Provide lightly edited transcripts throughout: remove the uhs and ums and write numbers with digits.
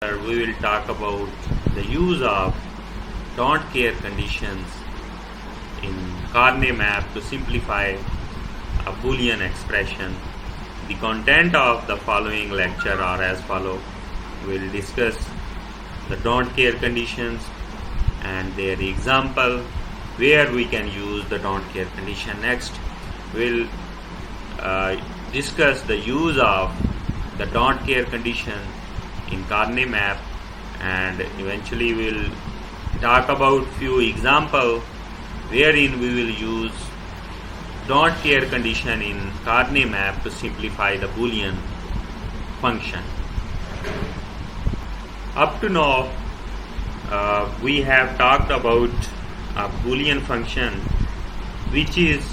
We will talk about the use of don't care conditions in Carney map to simplify a Boolean expression. The content of the following lecture are as follow. We will discuss the don't care conditions and their example where we can use the don't care condition. Next, we'll discuss the use of the don't care condition in Carney map, and eventually we'll talk about few examples wherein we will use don't care condition in Carney map to simplify the Boolean function. Up to now we have talked about a Boolean function which is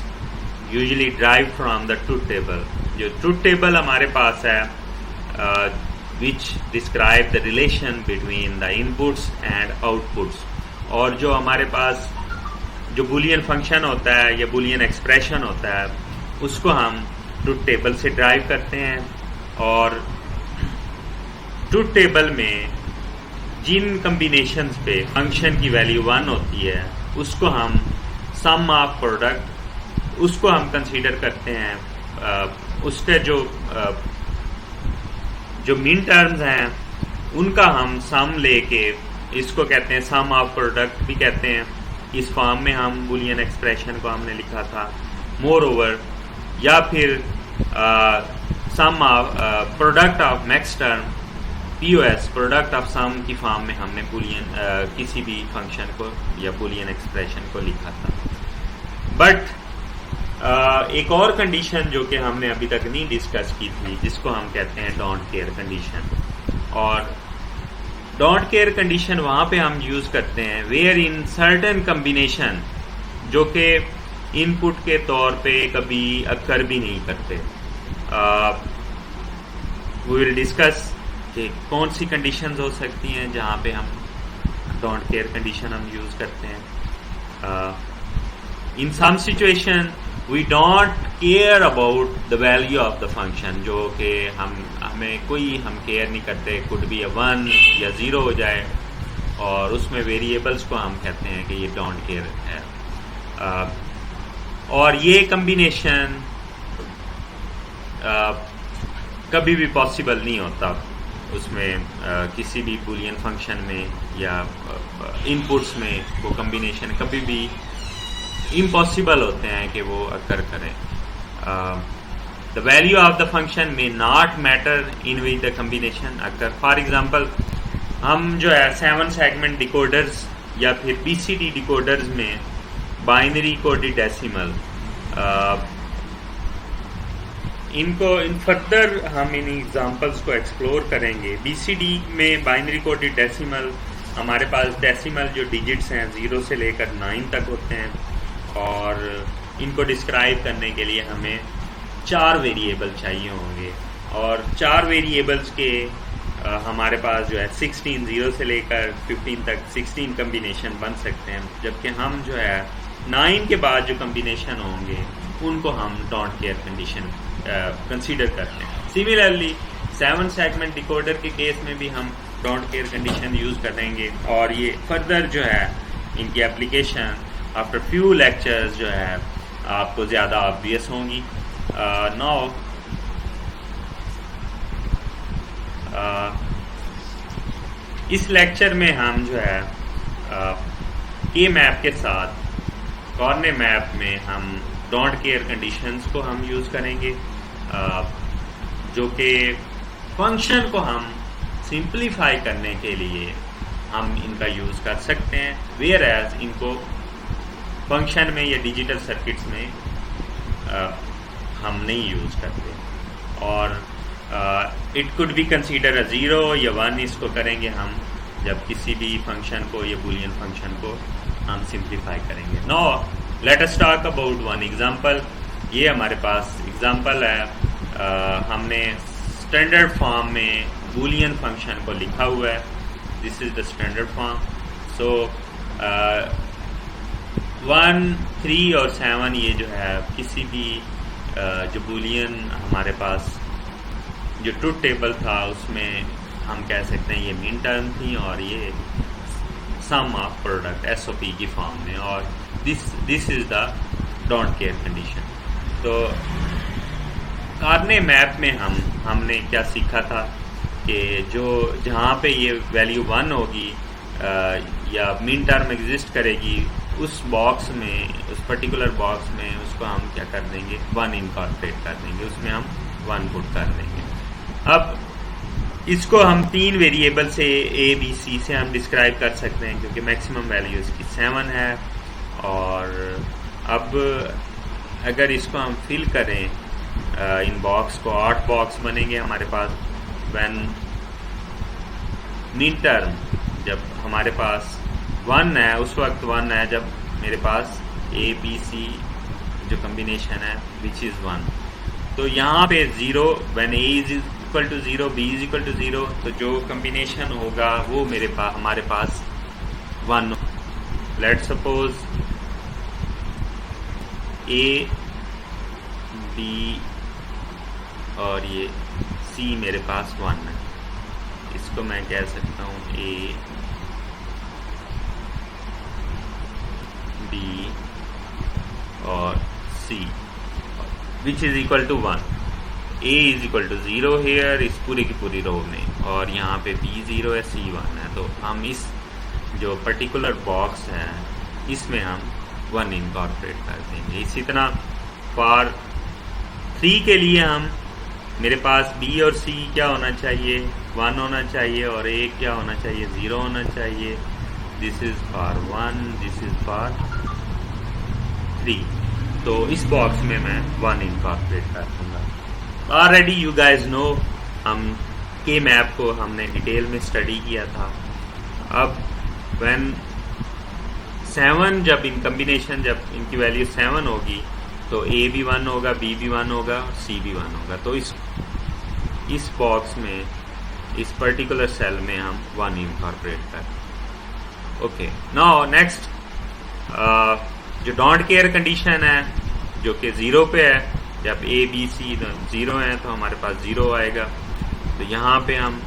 usually derived from the truth table. जो truth table हमारे पास है which describe the relation between the inputs and outputs, और जो हमारे पास जो Boolean function होता है या बूलियन एक्सप्रेशन होता है उसको हम ट्रूथ टेबल से ड्राइव करते हैं, और ट्रूथ टेबल में जिन कम्बिनेशंस पे फंक्शन की वैल्यू 1 होती है उसको हम सम ऑफ प्रोडक्ट उसको हम कंसीडर करते हैं. उसके जो मिन टर्म्स हैं उनका हम सम लेके इसको कहते हैं सम ऑफ प्रोडक्ट भी कहते हैं. इस फॉर्म में हम बूलियन एक्सप्रेशन को हमने लिखा था. मोर ओवर या फिर sum of product of maxterm POS product of sum की फॉर्म में हमने बूलियन किसी भी फंक्शन को या बूलियन एक्सप्रेशन को लिखा था. बट एक और कंडीशन जो कि हमने अभी तक नहीं डिस्कस की थी जिसको हम कहते हैं डोंट केयर कंडीशन, और डोंट केयर कंडीशन वहां पे हम यूज करते हैं वेयर इन सर्टेन कम्बिनेशन जो कि इनपुट के तौर पे कभी अक्कर भी नहीं करते. वी विल डिस्कस कि कौन सी कंडीशंस हो सकती हैं जहां पे हम डोंट केयर कंडीशन हम यूज करते हैं. In some situation we don't care about the value of the function, जो कि हमें कोई हम केयर नहीं करते, could be a 1 या 0 हो जाए, और उसमें वेरिएबल्स को हम कहते हैं कि ये डोंट केयर है. और ये कम्बिनेशन कभी भी पॉसिबल नहीं होता उसमें किसी भी बूलियन फंक्शन में या इनपुट्स में वो कम्बिनेशन कभी भी इम्पॉसिबल होते हैं कि वो अकर करें. The value of the function में not matter in which the combination occur. For example हम जो है 7 सेगमेंट डिकोडर्स या फिर BCD डिकोडर्स में बाइनरी कोडेड डेसिमल इनको इन फर्दर हम इन एग्जांपल्स को एक्सप्लोर करेंगे. BCD में बाइनरी कोडेड डेसिमल हमारे पास डेसिमल जो डिजिट्स हैं 0 से लेकर 9 तक होते हैं, और इनको डिस्क्राइब करने के लिए हमें 4 वेरिएबल चाहिए होंगे, और 4 वेरिएबल्स के हमारे पास जो है 16 0 से लेकर 15 तक 16 कम्बिनेशन बन सकते हैं, जबकि हम जो है 9 के बाद जो कम्बिनेशन होंगे उनको हम डोंट केयर कंडीशन कंसीडर करते हैं. सिमिलरली 7 सेगमेंट डिकोडर के केस में भी हम डोंट केयर कंडीशन यूज करेंगे, और ये फर्दर जो है इनकी एप्लीकेशन आफ्टर फ्यू लेक्चर्स जो है आपको ज़्यादा ऑब्वियस होंगी. नाउ इस लेक्चर में हम जो है के मैप के साथ कॉर्ने मैप में हम डोंट केयर कंडीशंस को हम यूज़ करेंगे, जो कि फंक्शन को हम सिंप्लीफाई करने के लिए हम इनका यूज़ कर सकते हैं, वेयर एज इनको फंक्शन में या डिजिटल सर्किट्स में हम नहीं यूज़ करते. और it could be consider a 0 या 1 इसको करेंगे हम जब किसी भी फंक्शन को या बूलियन फंक्शन को हम सिंप्लीफाई करेंगे. Now let us talk about one example. ये हमारे पास एग्जांपल है. हमने स्टैंडर्ड फॉर्म में बूलियन फंक्शन को लिखा हुआ है. This is the standard form. So 1, 3 और 7 ये जो है किसी भी जो बूलियन हमारे पास जो ट्रूथ टेबल था उसमें हम कह सकते हैं ये मीन टर्म थी और ये सम ऑफ प्रोडक्ट एसओपी की फॉर्म में, और this is the don't care condition. तो कार्ने मैप में हमने क्या सीखा था कि जो जहाँ पे ये वैल्यू 1 होगी या मीन टर्म एग्जिस्ट करेगी, उस बॉक्स में, उस पर्टिकुलर बॉक्स में उसको हम क्या कर देंगे, 1 इनकॉर्पोरेट कर देंगे, उसमें हम 1 पुट कर देंगे। अब इसको हम 3 वेरिएबल से ए बी सी से हम डिस्क्राइब कर सकते हैं, क्योंकि मैक्सिमम वैल्यू इसकी 7 है। और अब अगर इसको हम फिल करें इन बॉक्स को, 8 बॉक्स बनेंगे हमारे पास व्हेन मीन टर्म जब हमारे पास 1 है, उस वक्त 1 है जब मेरे पास ए बी सी जो कम्बिनेशन है विच इज़ 1। तो यहाँ पे 0 when A is equal to 0 B is equal to 0, तो जो कम्बिनेशन होगा वो हमारे पास 1। लेट्स सपोज ए बी और ये सी मेरे पास 1 है, इसको मैं कह सकता हूँ ए बी और C which is equal to 1। A is equal to 0 here इस पूरी की पूरी रो में, और यहाँ पे बी 0 है, सी 1 है। तो हम इस जो पर्टिकुलर बॉक्स है इसमें हम 1 इनकॉर्पोरेट कर देंगे। इसी तरह फॉर 3 के लिए हम, मेरे पास बी और सी क्या होना चाहिए, 1 होना चाहिए, और ए क्या होना चाहिए, 0 होना चाहिए। This is for 1, this is for 3। तो इस बॉक्स में मैं 1 इनकॉर्पोरेट कर दूंगा। ऑलरेडी यू गाइज नो, हम के मैप को हमने डिटेल में स्टडी किया था। अब व्हेन 7 जब इन कम्बिनेशन, जब इनकी वैल्यू 7 होगी तो ए भी 1 होगा, बी भी 1 होगा, सी भी 1 होगा। तो इस बॉक्स में, इस पर्टिकुलर सेल में हम 1 इनकॉर्पोरेट कर। ओके, नाउ नेक्स्ट जो डोंट केयर कंडीशन है जो कि 0 पे है, जब ए बी सी 0 है तो हमारे पास 0 आएगा। तो यहाँ पे हम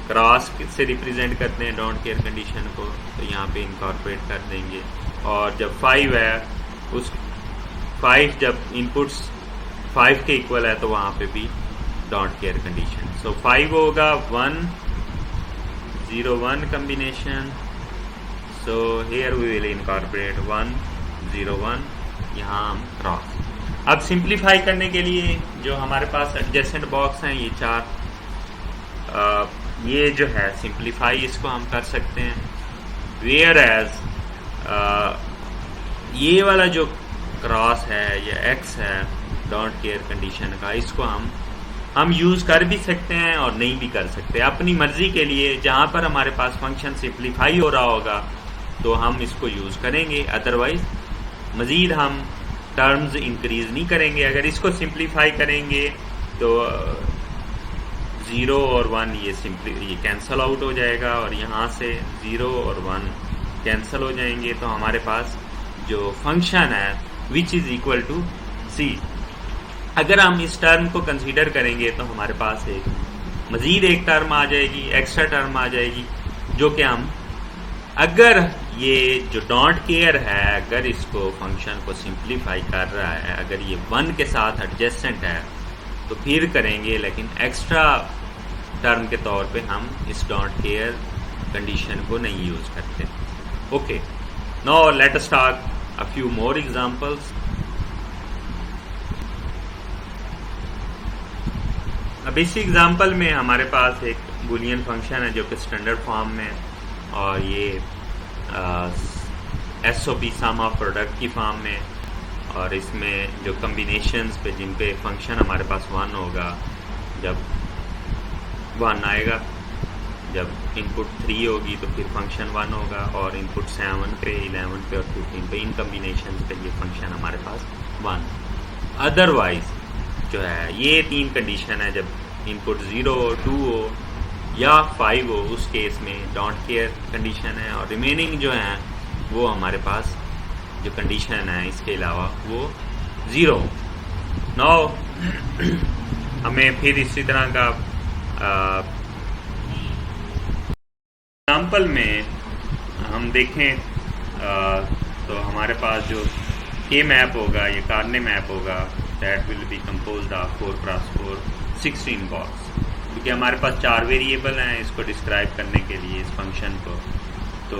क्रॉस से रिप्रेजेंट करते हैं डोंट केयर कंडीशन को, तो यहाँ पे इनकॉर्पोरेट कर देंगे। और जब 5 है, उस 5 जब इनपुट्स 5 के इक्वल है तो वहाँ पे भी डोंट केयर कंडीशन। सो 5 होगा 1 0 1 combination, so here we will incorporate 1 0 1, यहाँ हम क्रॉस। अब सिंप्लीफाई करने के लिए जो हमारे पास एडजेसेंट बॉक्स हैं ये 4, ये जो है सिंप्लीफाई इसको हम कर सकते हैं। वेयर एज ये वाला जो क्रॉस है या एक्स है डोंट केयर कंडीशन का, इसको हम यूज कर भी सकते हैं और नहीं भी कर सकते, अपनी मर्जी के लिए। जहां पर हमारे पास फंक्शन सिंप्लीफाई हो रहा होगा तो हम इसको यूज करेंगे, अदरवाइज मजीद हम टर्म्स इंक्रीज नहीं करेंगे। अगर इसको सिंप्लीफाई करेंगे तो 0 और 1 ये कैंसल आउट हो जाएगा, और यहाँ से 0 और 1 कैंसल हो जाएंगे। तो हमारे पास जो फंक्शन है विच इज इक्वल टू सी, अगर हम इस टर्म को कंसीडर करेंगे तो हमारे पास मजीद एक टर्म आ जाएगी, एक्स्ट्रा टर्म आ जाएगी, जो कि हम, अगर ये जो डोंट केयर है, अगर इसको फंक्शन को सिंप्लीफाई कर रहा है, अगर ये 1 के साथ एडजेसेंट है तो फिर करेंगे, लेकिन एक्स्ट्रा टर्म के तौर पे हम इस डोंट केयर कंडीशन को नहीं यूज करते। Okay, now let us talk a few more examples. अब इस एग्जांपल में हमारे पास एक बूलियन फंक्शन है जो कि स्टैंडर्ड फॉर्म में, और ये एसओपी सम ऑफ प्रोडक्ट की फॉर्म में, और इसमें जो कम्बिनेशंस पे जिन पे फंक्शन हमारे पास 1 होगा, जब 1 आएगा, जब इनपुट 3 होगी तो फिर फंक्शन 1 होगा, और इनपुट 7 पे, 11 पे और 15 पे, इन कम्बिनेशन पे ये फंक्शन हमारे पास 1। अदरवाइज जो है ये 3 कंडीशन है, जब इनपुट 0 हो, 2 हो या 5 हो, उस केस में डोंट केयर कंडीशन है, और रिमेनिंग जो है वो हमारे पास जो कंडीशन है इसके अलावा वो 0। नाउ हमें फिर इसी तरह का एग्जाम्पल में हम देखें तो हमारे पास जो के मैप होगा, ये कार्ने मैप होगा, that will be composed of 4x4 16 box, क्योंकि हमारे पास 4 वेरिएबल हैं इसको डिस्क्राइब करने के लिए, इस फंक्शन को। तो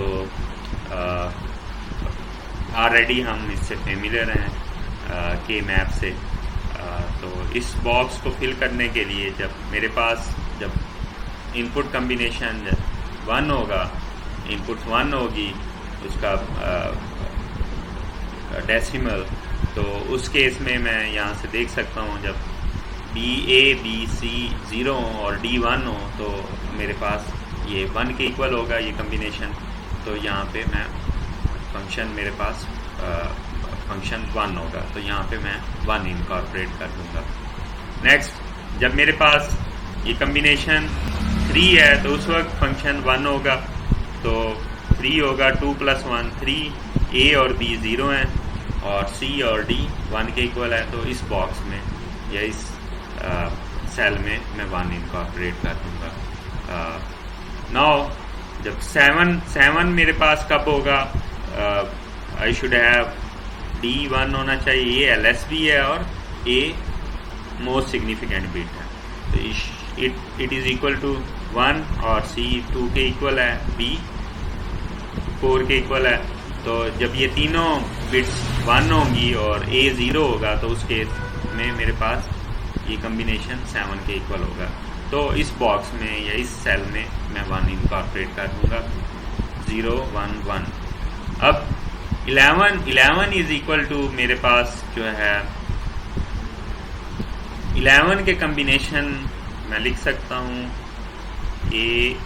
ऑलरेडी हम इससे फेमिलियर हैं के मैप से। तो इस बॉक्स को फिल करने के लिए जब इनपुट कम्बिनेशन 1 होगा, इनपुट 1 होगी, उसका डेसिमल, तो उस केस में मैं यहाँ से देख सकता हूँ जब बी ए बी सी 0 हो और डी 1 हो तो मेरे पास ये 1 के इक्वल होगा ये कम्बिनेशन। तो यहाँ पे मैं फंक्शन मेरे पास फंक्शन 1 होगा, तो यहाँ पे मैं 1 इनकॉर्पोरेट कर दूँगा। नेक्स्ट, जब मेरे पास ये कम्बिनेशन 3 है तो उस वक्त फंक्शन 1 होगा, तो 3 होगा 2 + 1 3, ए और बी 0 हैं और सी और डी 1 के इक्वल है, तो इस बॉक्स में या इस सेल में मैं 1 इनकॉर्पोरेट कर दूँगा। नाउ जब 7 मेरे पास कब होगा, आई शुड हैव डी 1 होना चाहिए, ये एलएसबी है और ए मोस्ट सिग्निफिकेंट बिट है, तो इट इज़ इक्वल टू 1 और सी 2 के इक्वल है, बी 4 के इक्वल है। तो जब ये तीनों बिट्स 1 होंगी और ए 0 होगा तो उस केस में मेरे पास ये कम्बिनेशन 7 के इक्वल होगा। तो इस बॉक्स में या इस सेल में मैं 1 इनकॉर्पोरेट कर दूंगा, 0 1 1। अब 11 इज इक्वल टू मेरे पास जो है 11 के कम्बिनेशन मैं लिख सकता हूँ ए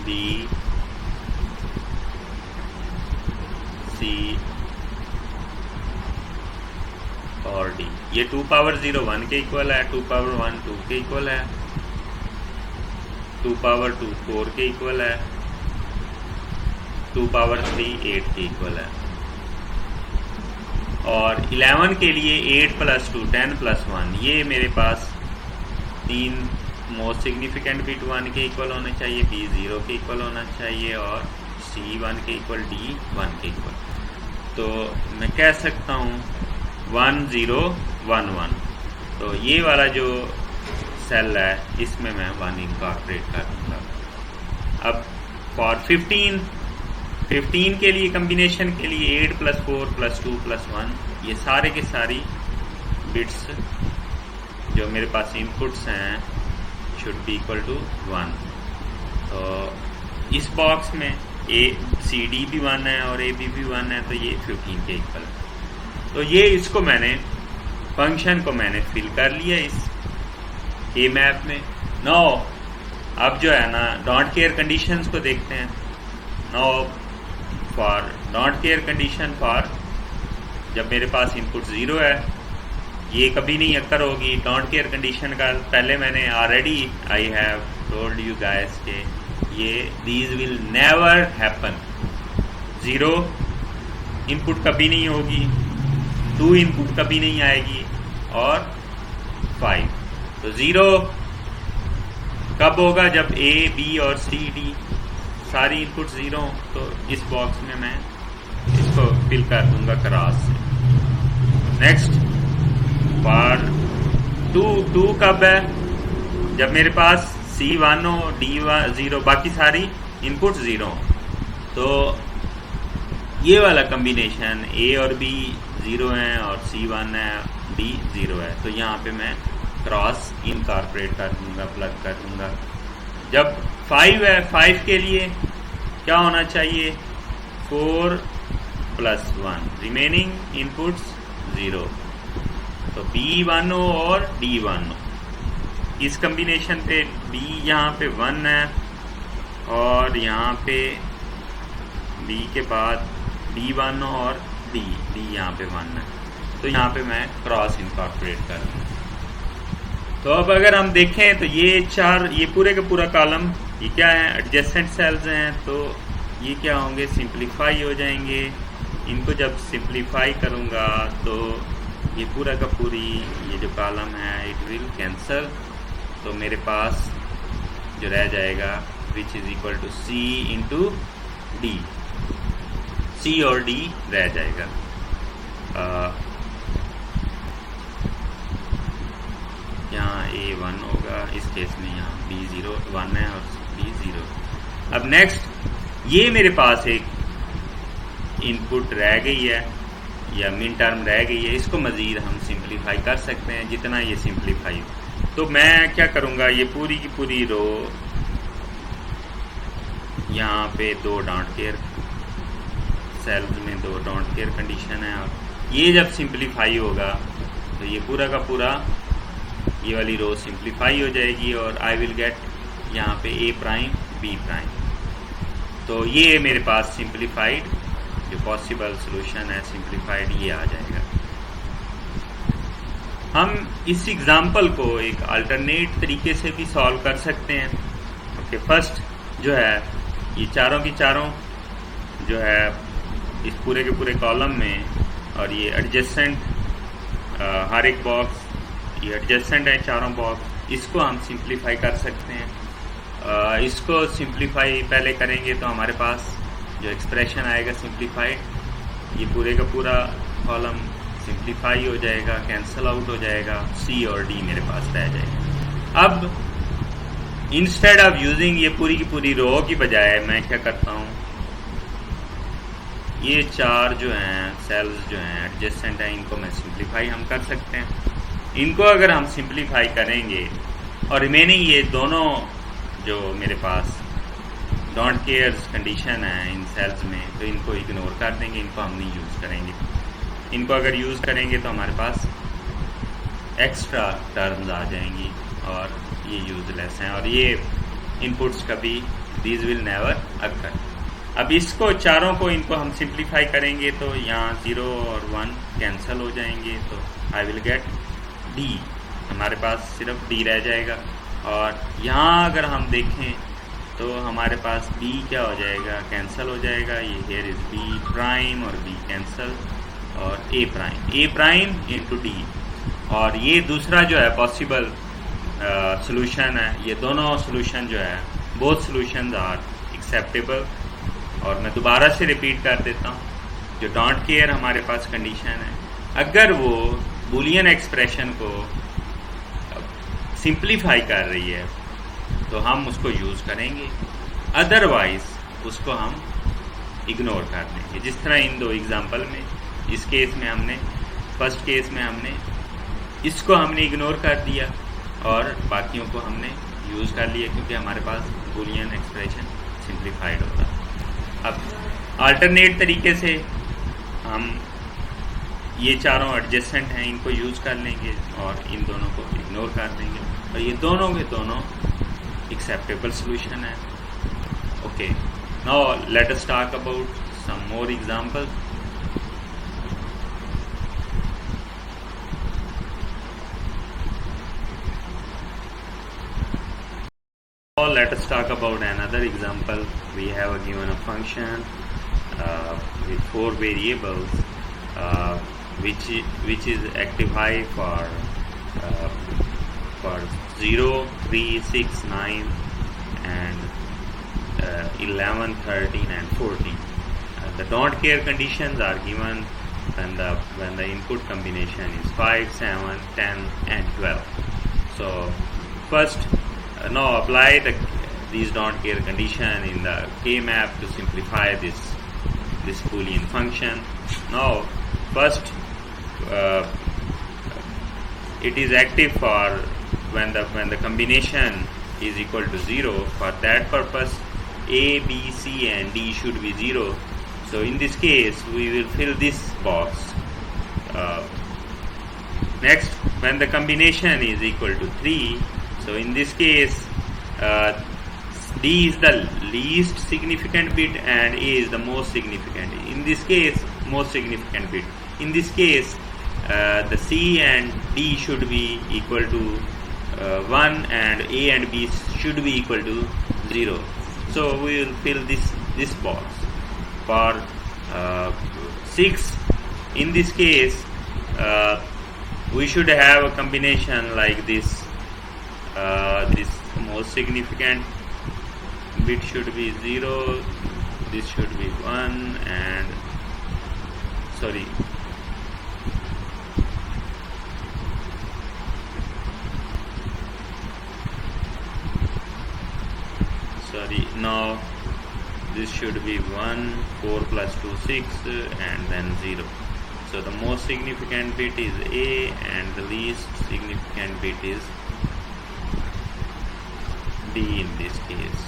बी सी और डी। ये 2 पावर 0 1 के इक्वल है, 2 पावर 1 2 के इक्वल है, 2 पावर 2 4 के इक्वल है, 2 पावर 3 8 के इक्वल है। और 11 के लिए 8 + 2 10 + 1, ये मेरे पास 3 मोस्ट सिग्निफिकेंट बिट 1 के इक्वल होने चाहिए, बी 0 के इक्वल होना चाहिए और सी 1 के इक्वल, डी 1 के इक्वल। तो मैं कह सकता हूँ 1 0 1 1। तो ये वाला जो सेल है इसमें मैं 1 इनकॉर्पोरेट कर दूँगा। अब फॉर 15 के लिए कम्बिनेशन के लिए 8 + 4 + 2 + 1, ये सारे के सारी बिट्स जो मेरे पास इनपुट्स हैं शुड बी इक्वल टू 1। तो इस बॉक्स में ए सी डी भी 1 है और ए बी भी 1 है, तो ये 15 के इक्वल है। तो ये इसको मैंने फंक्शन को मैंने फिल कर लिया इस ए मैप में। नाउ अब जो है ना डोंट केयर कंडीशंस को देखते हैं। Now for don't care condition for जब मेरे पास इनपुट 0 है, ये कभी नहीं अक्कर होगी। डोंट केयर कंडीशन का पहले मैंने already I have told you guys के ये these will never happen. 0 input कभी नहीं होगी, 2 इनपुट कभी नहीं आएगी और 5। तो 0 कब होगा, जब ए बी और सी डी सारी इनपुट 0। तो इस बॉक्स में मैं इसको फिल कर दूंगा क्रॉस से। नेक्स्ट फॉर 2 कब है, जब मेरे पास C1 हो, D1 0, बाकी सारी इनपुट 0। तो ये वाला कम्बिनेशन A और B 0 हैं और C1 है, D 0 है, तो यहाँ पे मैं क्रॉस इनकॉर्पोरेट कर दूंगा, प्लग कर दूंगा। जब 5 है, 5 के लिए क्या होना चाहिए, 4 + 1, रिमेनिंग इनपुट्स 0। तो B1 हो और D1 हो। इस कम्बिनेशन पे B यहाँ पे 1 है और यहाँ पे B के बाद D1 हो और D यहाँ पे 1 है, तो यहाँ पे मैं क्रॉस इनकॉर्पोरेट कर दूँ। तो अब अगर हम देखें तो ये पूरे का पूरा कॉलम ये क्या है, एडजेसेंट सेल्स हैं, तो ये क्या होंगे, सिंप्लीफाई हो जाएंगे। इनको जब सिंप्लीफाई करूँगा तो ये पूरा का पूरी ये जो कॉलम है इट विल कैंसल तो मेरे पास जो रह जाएगा which is equal to C into D, C और डी रह जाएगा। यहाँ ए 1 होगा, इस केस में यहाँ बी 0 1 है और बी 0। अब नेक्स्ट ये मेरे पास एक इनपुट रह गई है या मिन टर्म रह गई है, इसको मज़ीद हम सिंप्लीफाई कर सकते हैं जितना ये सिंप्लीफाई हो। तो मैं क्या करूँगा, ये पूरी की पूरी रो यहाँ पे 2 डोंट केयर सेल्स में 2 डोंट केयर कंडीशन है, और ये जब सिंप्लीफाई होगा तो ये पूरा का पूरा ये वाली रो सिंप्लीफाई हो जाएगी और आई विल गेट यहाँ पे ए प्राइम बी प्राइम। तो ये मेरे पास सिंप्लीफाइड जो पॉसिबल सॉल्यूशन है सिंप्लीफाइड ये आ जाएगा। हम इस एग्जांपल को एक अल्टरनेट तरीके से भी सॉल्व कर सकते हैं। ओके, फर्स्ट जो है ये चारों की चारों जो है इस पूरे के पूरे कॉलम में, और ये एडजेसेंट हर एक बॉक्स ये एडजेसेंट है चारों बॉक्स, इसको हम सिंप्लीफाई कर सकते हैं। इसको सिंप्लीफाई पहले करेंगे तो हमारे पास जो एक्सप्रेशन आएगा सिंप्लीफाइड, ये पूरे का पूरा कॉलम सिंप्लीफाई हो जाएगा, कैंसिल आउट हो जाएगा, सी और डी मेरे पास रह जाएगा। अब इंस्टेड ऑफ यूजिंग ये पूरी की पूरी रो की बजाय मैं क्या करता हूँ, ये 4 जो हैं सेल्स जो हैं एडजेसेंट हैं, इनको मैं सिंप्लीफाई हम कर सकते हैं। इनको अगर हम सिंप्लीफाई करेंगे और रिमेनिंग ये दोनों जो मेरे पास डोंट केयर्स कंडीशन है इन सेल्स में, तो इनको इग्नोर कर देंगे, इनको हम नहीं यूज़ करेंगे। इनको अगर यूज़ करेंगे तो हमारे पास एक्स्ट्रा टर्म्स आ जाएंगी और ये यूजलेस हैं, और ये इनपुट्स कभी दीज विल नेवर अकर। अब इसको चारों को इनको हम सिंप्लीफाई करेंगे तो यहाँ 0 और 1 कैंसिल हो जाएंगे, तो आई विल गेट डी, हमारे पास सिर्फ डी रह जाएगा। और यहाँ अगर हम देखें तो हमारे पास बी क्या हो जाएगा, कैंसिल हो जाएगा, ये हेयर इज बी प्राइम और बी कैंसिल, और ए प्राइम इंटू डी। और ये दूसरा जो है पॉसिबल सॉल्यूशन है, ये दोनों सॉल्यूशन जो है बोथ सॉल्यूशंस आर एक्सेप्टेबल। और मैं दोबारा से रिपीट कर देता हूँ, जो डोंट केयर हमारे पास कंडीशन है, अगर वो बूलियन एक्सप्रेशन को सिंप्लीफाई कर रही है तो हम उसको यूज़ करेंगे, अदरवाइज उसको हम इग्नोर कर देंगे। जिस तरह इन 2 एग्जांपल में, इस केस में हमने फर्स्ट केस में हमने इसको हमने इग्नोर कर दिया और बाकियों को हमने यूज़ कर लिया क्योंकि हमारे पास बूलियन एक्सप्रेशन सिंप्लीफाइड होता है। अब अल्टरनेट तरीके से हम ये चारों एडजेसेंट हैं, इनको यूज़ कर लेंगे और इन दोनों को इग्नोर कर देंगे, और ये दोनों के दोनों एक्सेप्टेबल सॉल्यूशन है। Okay, now let us talk about some more examples. Let us talk about another example. We have given a function with 4 variables, which is active high for 0, 3, 6, 9, and 11, 13, and 14. The don't care conditions are given when the input combination is 5, 7, 10, and 12. So first. Now apply these don't care condition in the K map to simplify this Boolean function. Now first it is active for when the combination is equal to 0. For that purpose A, B, C and D should be 0. So in this case we will fill this box. Next, when the combination is equal to 3, so in this case D is the least significant bit and A is the most significant. In this case, most significant bit. In this case, the C and D should be equal to 1 and A and B should be equal to 0. So we will fill this box. For 6, in this case, we should have a combination like this. this most significant bit should be 0, this should be 1, and sorry, now this should be 1, 4 plus 2 6, and then 0. So the most significant bit is A and the least significant bit is D in this case.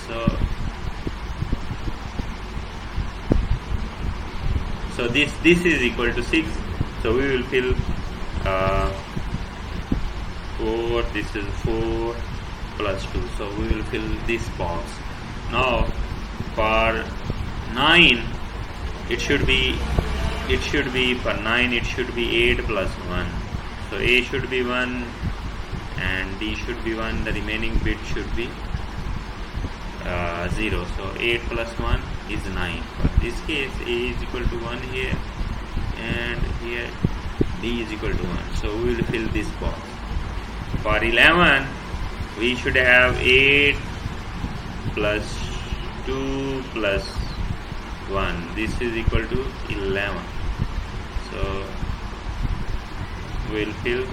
So this is equal to 6. So we will fill 4. This is 4 plus 2. So we will fill this box. Now for 9, it should be for 9 it should be 8 plus 1. So A should be 1 and D should be 1. The remaining bit should be 0. So 8 plus 1 is 9. For this case, A is equal to 1 here, and here D is equal to 1. So we will fill this box. For 11, we should have 8 plus 2 plus 1. This is equal to 11. So we will fill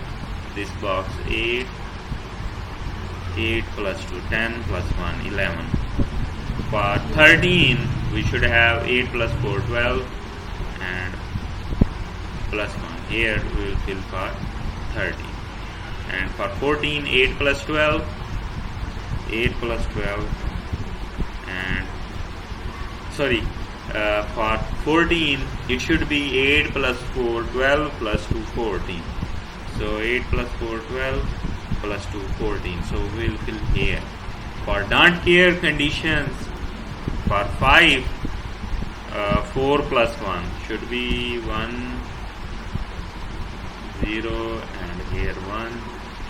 this box. 8 plus 2, 10 plus 1, 11. For 13, we should have 8 plus 4, 12, and plus 1. Here we will fill for 13. And for 14, 8 plus 12, 8 plus 12, and sorry, for 14, it should be 8 plus 4, 12 plus 2, 14. So 8 plus 4, 12 plus 2, 14. So we will fill here. For don't care conditions, for 5, 4 plus 1 should be 1, 0, and here 1.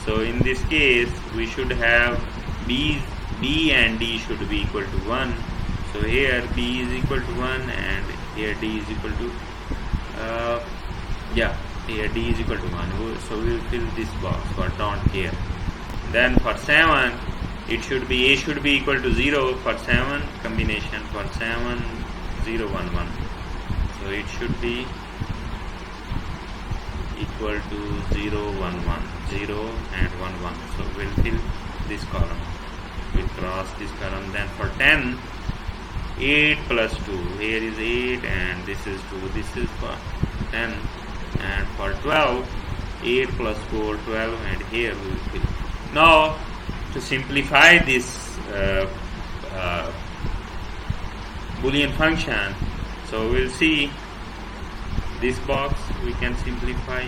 So in this case, we should have B and D should be equal to 1. So here B is equal to 1 and here D is equal to here D is equal to 1. So we will fill this box for don't care. Then for 7, it should be A should be equal to 0 for 7 combination. For 7, 0, 1, 1. So it should be equal to 0, 1, 1, 0 and 1, 1. So we'll fill this column. We'll cross this column. Then for 10, 8 plus 2. Here is 8 and this is 2. This is for 10. And for 12, 8 plus 4, 12, and here we will fill. Now, to simplify this Boolean function, so we'll see this box we can simplify.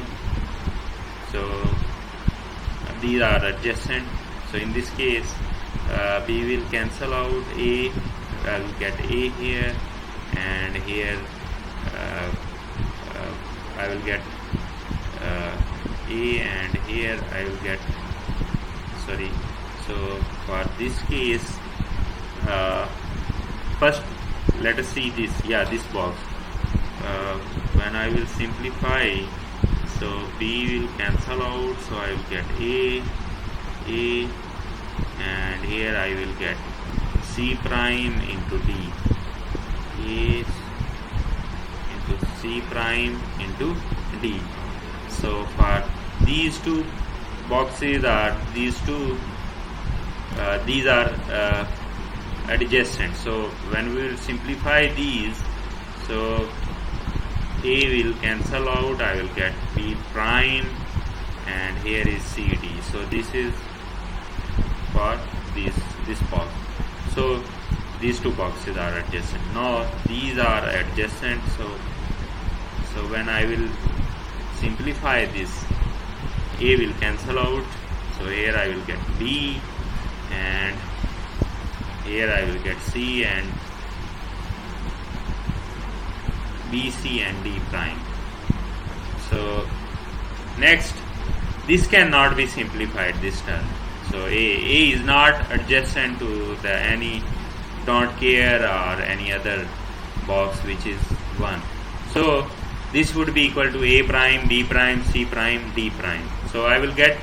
So these are adjacent. So in this case, B will cancel out A. I will get A here, and here I will get A, and here I will get sorry. So for this case, first let us see this. This box. When I will simplify, so B will cancel out. So I will get A, and here I will get C prime into D. A into C prime into D. So for these two boxes are these are adjacent. So when we will simplify these, so A will cancel out. I will get B prime, and here is CD. So this is for this box. So these two boxes are adjacent. Now these are adjacent. So when I will simplify this, A will cancel out. So here I will get B, and here I will get C, and B, C, and D prime. So next, this cannot be simplified this term. So A is not adjacent to the any don't care or any other box which is 1. So this would be equal to A prime, B prime, C prime, D prime. So I will get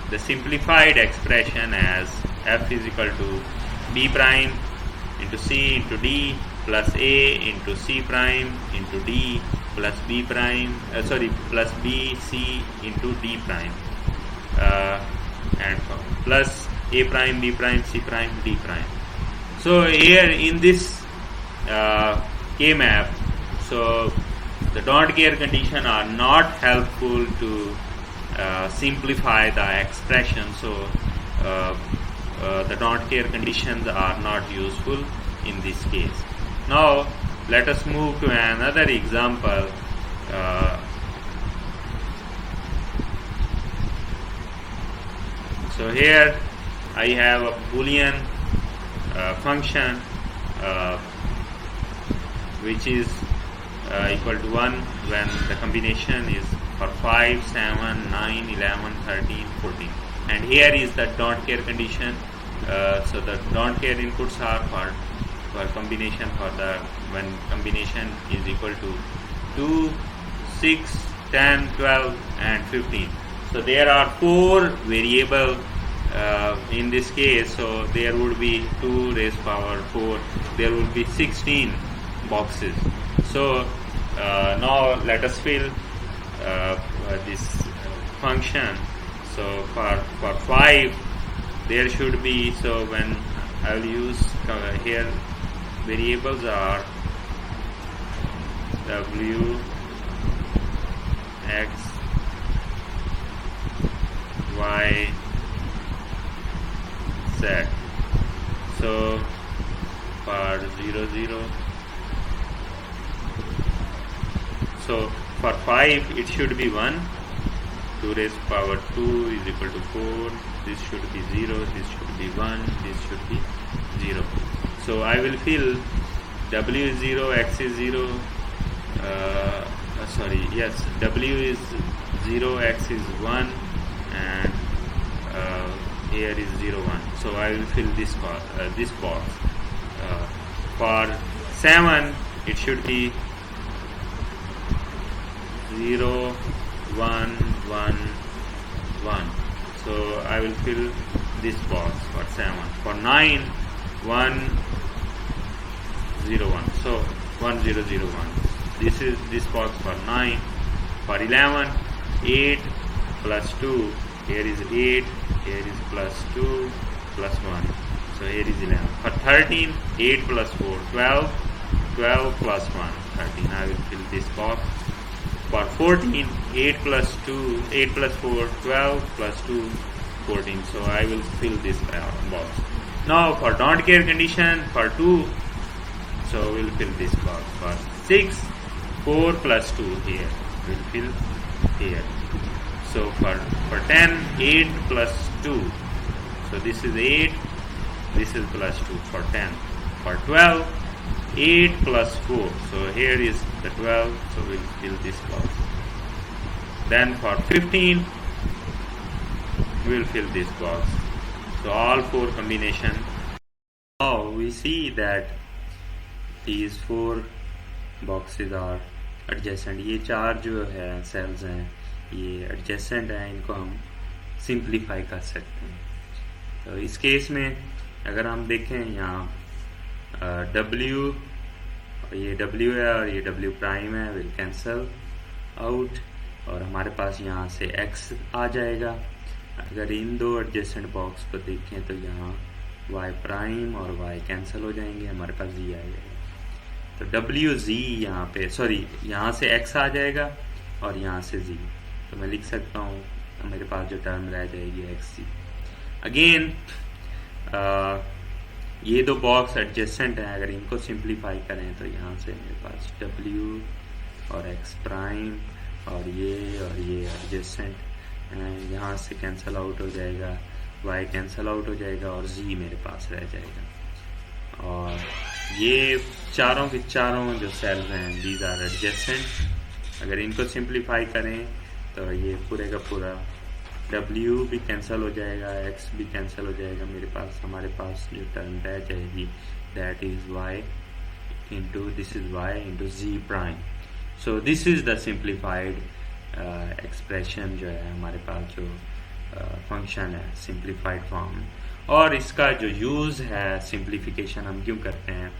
the simplified expression as f is equal to b prime into c into d plus a into c prime into d plus b prime plus b c into d prime and plus a prime b prime c prime d prime. So here in this K-map, so the don't care condition are not helpful to simplify the expression. So the don't care conditions are not useful in this case. Now let us move to another example. So here I have a Boolean function which is equal to 1 when the combination is for 5, 7, 9, 11, 13, 14. And here is the don't care condition. So the don't care inputs are for combination for the when combination is equal to 2, 6, 10, 12 and 15. So there are 4 variables in this case, so there would be 2 raised power 4, there would be 16 boxes. So now let us fill this function. So for 5 there should be, so when I will use here variables are w, x, y, z. So for 0, 0. So for 5 it should be 1. 2 raised power 2 is equal to 4. This should be 0. This should be 1. This should be 0. So I will fill w is 0, x is 0. W is 0, x is 1, and here is 0, 1. So I will fill this box. For 7 it should be 0, 1, 1, 1. So I will fill this box for 7. For 9, 1, 0, 1. So 1, 0, 0, 1. This is this box for 9. For 11, 8 plus 2. Here is 8. Here is plus 2 plus 1. So here is 11. For 13, 8 plus 4, 12. 12 plus 1, 13. I will fill this box. For 14, 8 plus 2, 8 plus 4, 12 plus 2, 14. So I will fill this box. Now for don't care condition for 2, so we'll fill this box. For 6, 4 plus 2 here, we'll fill here. So for 10, 8 plus 2. So this is 8, this is plus 2 for 10. For 12, 8 plus 4. So here is the 12, so we'll fill this box. Then for 15, we'll fill this box. So all 4 combination. Now we see that these 4 boxes are adjacent. ये 4 जो है cells हैं ये adjacent हैं, इनको हम simplify कर सकते हैं. तो इस केस में अगर हम देखें यहाँ W, ये W है और ये W प्राइम है, विल कैंसल आउट और हमारे पास यहाँ से X आ जाएगा. अगर इन 2 एडजेसेंट बॉक्स को देखें तो यहाँ Y प्राइम और Y कैंसिल हो जाएंगे, हमारे पास Z आ जाएगा. तो WZ यहाँ पे यहाँ से X आ जाएगा और यहाँ से Z. तो मैं लिख सकता हूँ मेरे पास जो टर्म रह जाएगी XZ. अगेन ये 2 बॉक्स एडजेसेंट हैं, अगर इनको सिंप्लीफाई करें तो यहाँ से मेरे पास W और X प्राइम और ये एडजेसेंट, यहाँ से कैंसिल आउट हो जाएगा, Y कैंसिल आउट हो जाएगा और Z मेरे पास रह जाएगा. और ये चारों के चारों जो सेल्स हैं दीज आर एडजेसेंट. अगर इनको सिंप्लीफाई करें तो ये पूरे का पूरा W भी कैंसिल हो जाएगा, X भी कैंसिल हो जाएगा. हमारे पास जो टर्म रह जाएगी that is Y into this is Y into Z prime. So this is the simplified expression जो है हमारे पास जो फंक्शन है सिंप्लीफाइड फॉर्म। और इसका जो यूज़ है सिंप्लीफिकेशन हम क्यों करते हैं,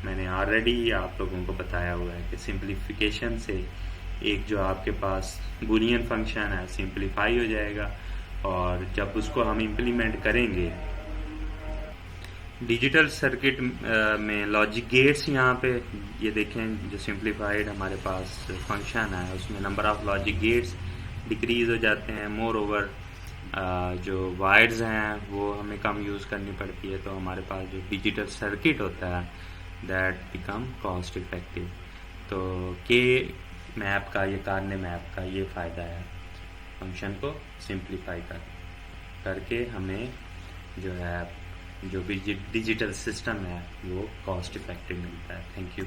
मैंने ऑलरेडी आप लोगों को बताया हुआ है कि सिंप्लीफिकेशन से एक जो आपके पास बूलियन फंक्शन है सिंप्लीफाई हो जाएगा, और जब उसको हम इम्प्लीमेंट करेंगे डिजिटल सर्किट में लॉजिक गेट्स, यहाँ पे ये देखें जो सिंप्लीफाइड हमारे पास फंक्शन है उसमें number of logic gates decrease हो जाते हैं। मोर ओवर जो वायर्स हैं वो हमें कम यूज़ करनी पड़ती है, तो हमारे पास जो डिजिटल सर्किट होता है दैट बिकम कॉस्ट इफेक्टिव। तो के मैप का, ये कार्ने मैप का ये फ़ायदा है, फंक्शन को सिंप्लीफाई करके हमें जो है जो भी डिजिटल सिस्टम है वो कॉस्ट इफेक्टिव मिलता है। Thank you.